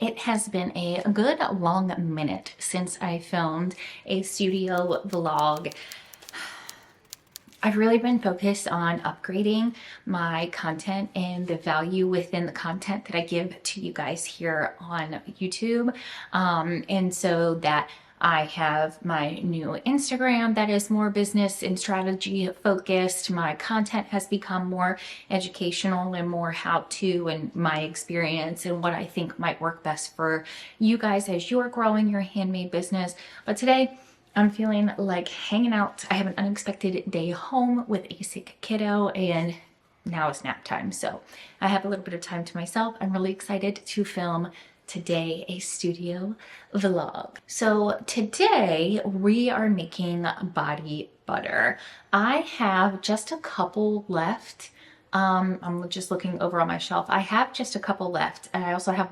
It has been a good long minute since I filmed a studio vlog. I've really been focused on upgrading my content and the value within the content that I give to you guys here on YouTube. And so that I have my new Instagram that is more business and strategy focused. My content has become more educational and more how-to and my experience and what I think might work best for you guys as you're growing your handmade business. But today, I'm feeling like hanging out. I have an unexpected day home with a sick kiddo and now it's nap time. So I have a little bit of time to myself. I'm really excited to film today a studio vlog. So today we are making body butter. I have just a couple left. I'm just looking over on my shelf. I have just a couple left and I also have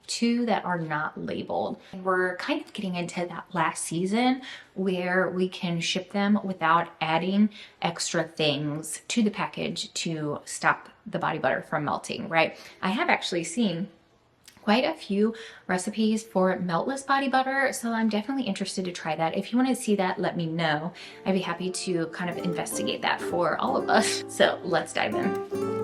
two that are not labeled. We're kind of getting into that last season where we can ship them without adding extra things to the package to stop the body butter from melting, right? I have actually seen quite a few recipes for meltless body butter, so I'm definitely interested to try that. If you want to see that, let me know. I'd be happy to kind of investigate that for all of us. So let's dive in.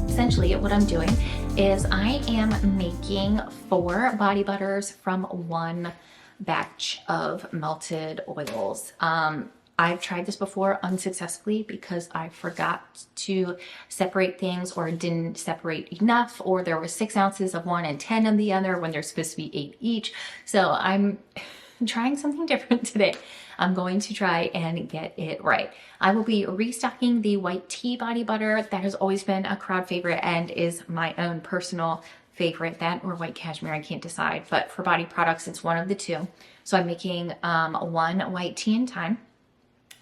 Essentially what I'm doing is I am making 4 body butters from one batch of melted oils. I've tried this before unsuccessfully because I forgot to separate things or didn't separate enough, or there was 6 ounces of one and 10 of the other when there's supposed to be 8 each. So I'm trying something different today. I'm going to try and get it right. I will be restocking the white tea body butter. That has always been a crowd favorite and is my own personal favorite. That or white cashmere, I can't decide. But for body products, it's one of the two. So I'm making one white tea in time.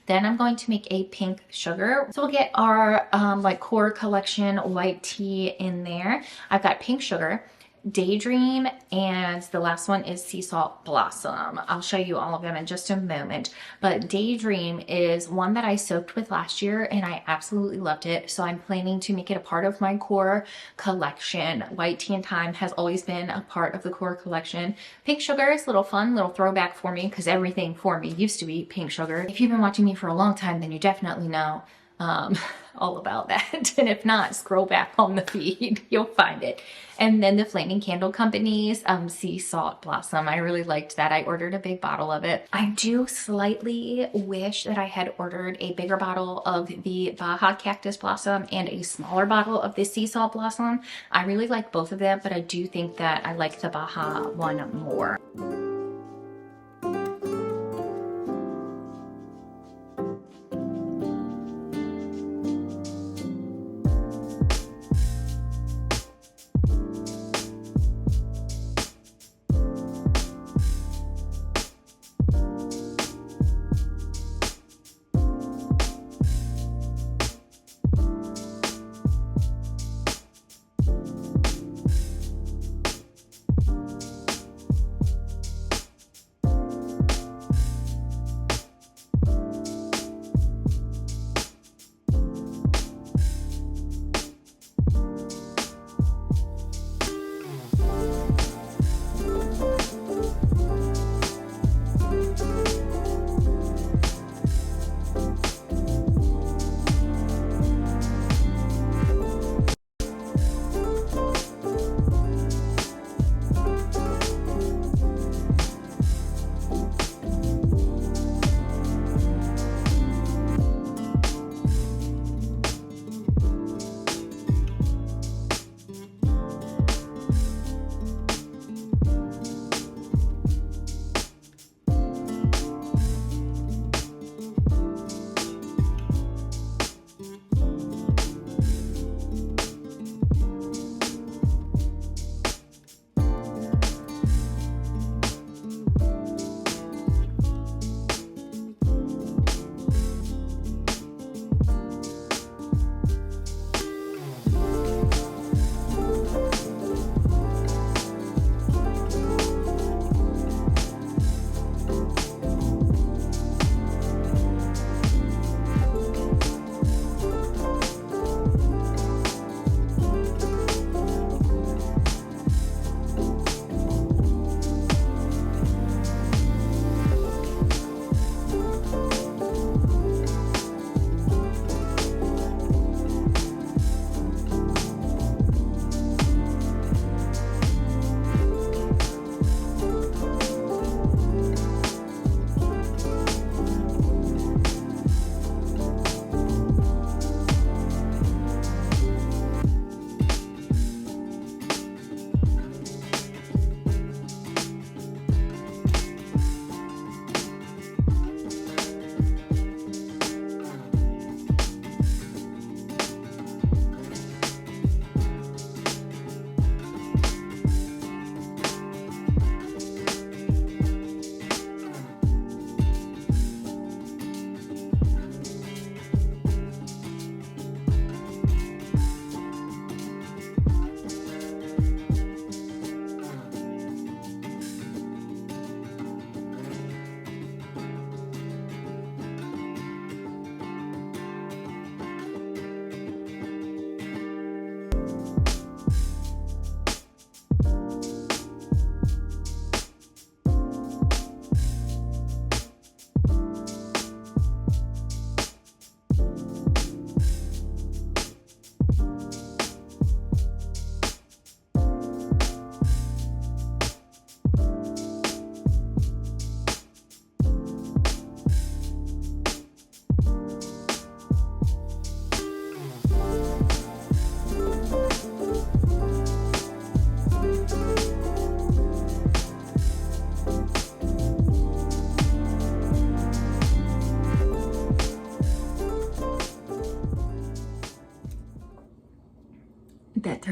Then I'm going to make a pink sugar. So we'll get our like core collection white tea in there. I've got pink sugar, Daydream, and the last one is Sea Salt Blossom. I'll show you all of them in just a moment, but Daydream is one that I soaked with last year and I absolutely loved it, so I'm planning to make it a part of my core collection. White tea and thyme has always been a part of the core collection. Pink sugar is a little fun, little throwback for me because everything for me used to be pink sugar. If you've been watching me for a long time, then you definitely know all about that. And if not, scroll back on the feed, you'll find it. And then the Flaming Candle Company's Sea Salt Blossom. I really liked that. I ordered a big bottle of it. I do slightly wish that I had ordered a bigger bottle of the Baja Cactus Blossom and a smaller bottle of the Sea Salt Blossom. I really like both of them, but I do think that I like the Baja one more.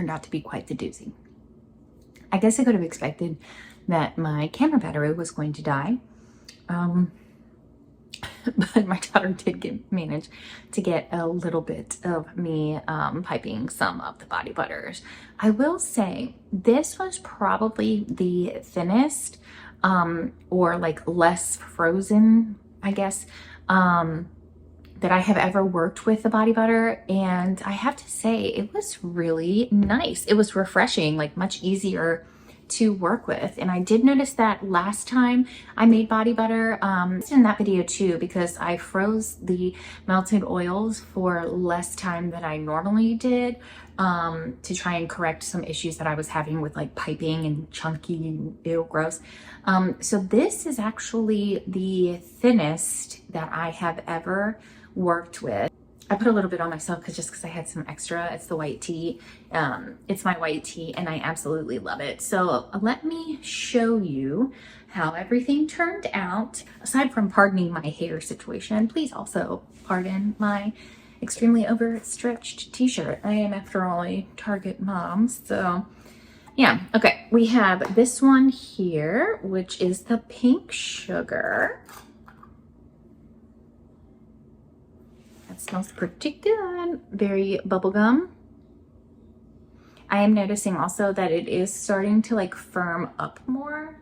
turned out to be quite the doozy. I guess I could have expected that my camera battery was going to die. But my daughter did manage to get a little bit of me piping some of the body butters. I will say this was probably the thinnest or like less frozen, I guess, that I have ever worked with the body butter. And I have to say it was really nice. It was refreshing, like much easier to work with. And I did notice that last time I made body butter, in that video too, because I froze the melted oils for less time than I normally did, to try and correct some issues that I was having with like piping and chunky and ew, gross. So this is actually the thinnest that I have ever worked with. I put a little bit on myself because I had some extra. It's the white tea. It's my white tea and I absolutely love it. So let me show you how everything turned out. Aside from pardoning my hair situation, please also pardon my extremely overstretched t-shirt. I am, after all, a Target mom. So yeah, okay. We have this one here, which is the pink sugar. Smells pretty good. Very bubblegum. I am noticing also that it is starting to like firm up more.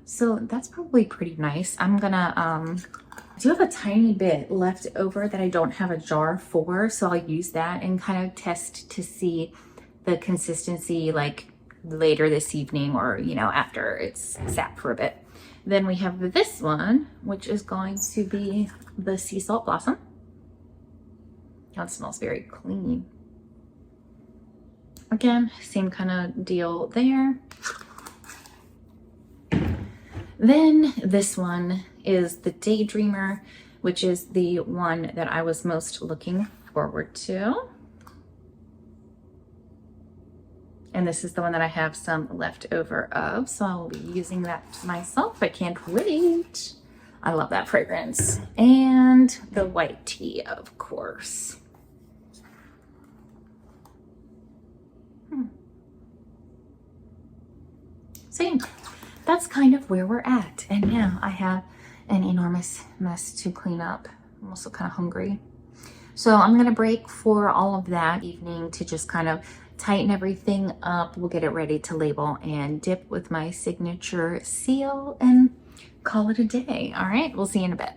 So that's probably pretty nice. I'm gonna, I do have a tiny bit left over that I don't have a jar for. So I'll use that and kind of test to see the consistency like later this evening or, you know, after it's sat for a bit. Then we have this one, which is going to be the sea salt blossom. Oh, it smells very clean. Again, same kind of deal there. Then this one is the Daydreamer, which is the one that I was most looking forward to. And this is the one that I have some left over of, so I will be using that myself. I can't wait. I love that fragrance. And the white tea, of course. So yeah, that's kind of where we're at. And now I have an enormous mess to clean up. I'm also kind of hungry. So I'm gonna break for all of that evening to just kind of tighten everything up. We'll get it ready to label and dip with my signature seal and call it a day. All right, we'll see you in a bit.